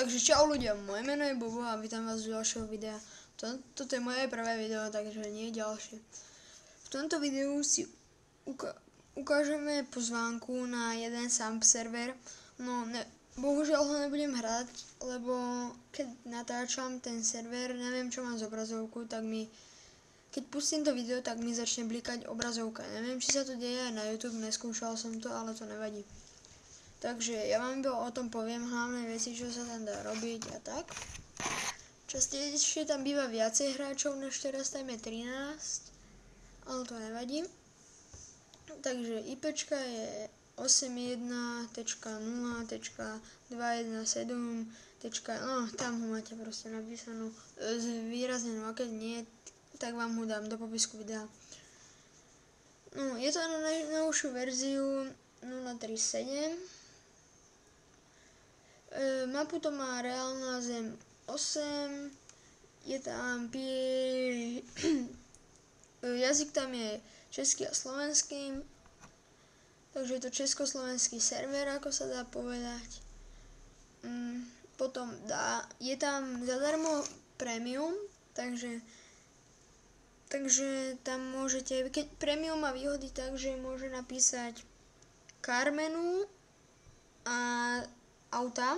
Takže čau ľudia, moje meno je Bobo a vítam vás z ďalšieho videa. Toto je moje prvé video, takže nie ďalšie. V tomto videu si ukážeme pozvánku na jeden sám server. No, bohužiaľ ho nebudem hrať, lebo keď natáčam ten server, neviem čo mám z obrazovku, tak keď pustím to video, tak mi začne blikať obrazovka. Neviem, či sa to deje aj na YouTube, neskúšal som to, ale to nevadí. Takže ja vám iba o tom poviem hlavné veci, čo sa tam dá robiť a tak. Častejšie tam býva viacej hráčov, než teraz tam je 13, ale to nevadí. Takže IPčka je 81.0.217. No, tam ho máte proste napísanú zvýraznenou, a keď nie, tak vám ho dám do popisku videa. No, je to na najnovšiu verziu 0.3.7. Mapu to má reálna zem 8, je tam jazyk tam je český a slovenský, takže je to československý server, ako sa dá povedať. Potom je tam zadarmo premium, takže tam môžete, keď premium má výhody tak, že môže napísať car menu a auta,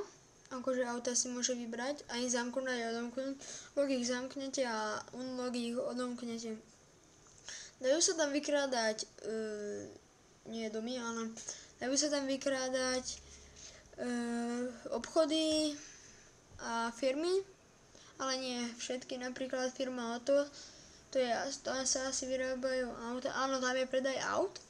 akože auta si môže vybrať, aj zamknúť a odomknúť. Log ich zamknete a unlock ich odomknete. Dajú sa tam vykrádať, nie domy, ale dajú sa tam vykrádať obchody a firmy, ale nie všetky, napríklad firma Auto, to sa asi vyrábajú auta, áno, tam je predaj aut.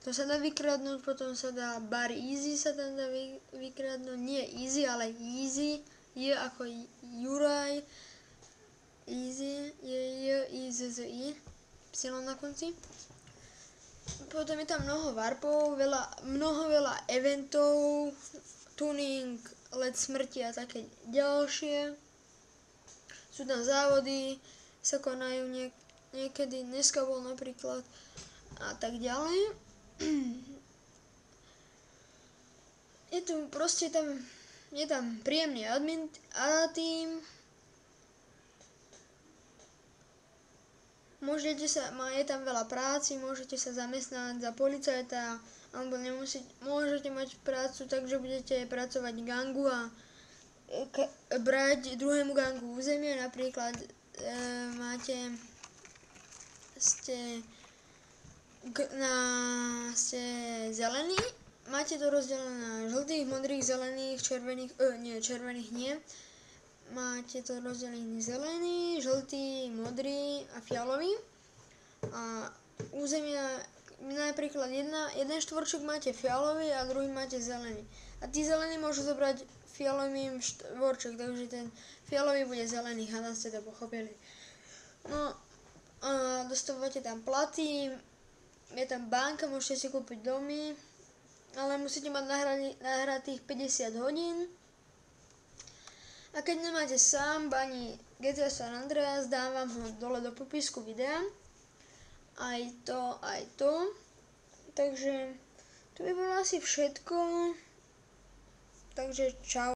To sa dá vykradnúť, potom sa dá bar Easy sa tam dá vykradnúť, nie Easy, ale Easy, je ako Juraj, Easy, Easy, Y na konci. Potom je tam mnoho warpov, veľa eventov, tuning, let smrti a také ďalšie. Sú tam závody, sa konajú niekedy, dneska bol napríklad a tak ďalej. Je tu proste je tam príjemný admin a tým. Je tam veľa práci, môžete sa zamestnať za policajta, alebo môžete mať prácu tak, že budete pracovať v gangu a brať druhému gangu územie, napríklad ste zelení, máte to rozdelené na žltých, modrých, zelených, červených nie. Máte to rozdelený zelený, žltý, modrý a fialový. A územia, napríklad jeden štvorček máte fialový a druhý máte zelený. A tí zelení môžu zobrať fialovým štvorček, takže ten fialový bude zelený, hádam ste to pochopili. No a dostávate tam platy, je tam banka, môžete si kúpiť domy, ale musíte mať nahratých 50 hodín. A keď nemáte sám ani GTA San Andreas, dám vám ho dole do popisku videa. Aj to. Takže to by bolo asi všetko. Takže čau.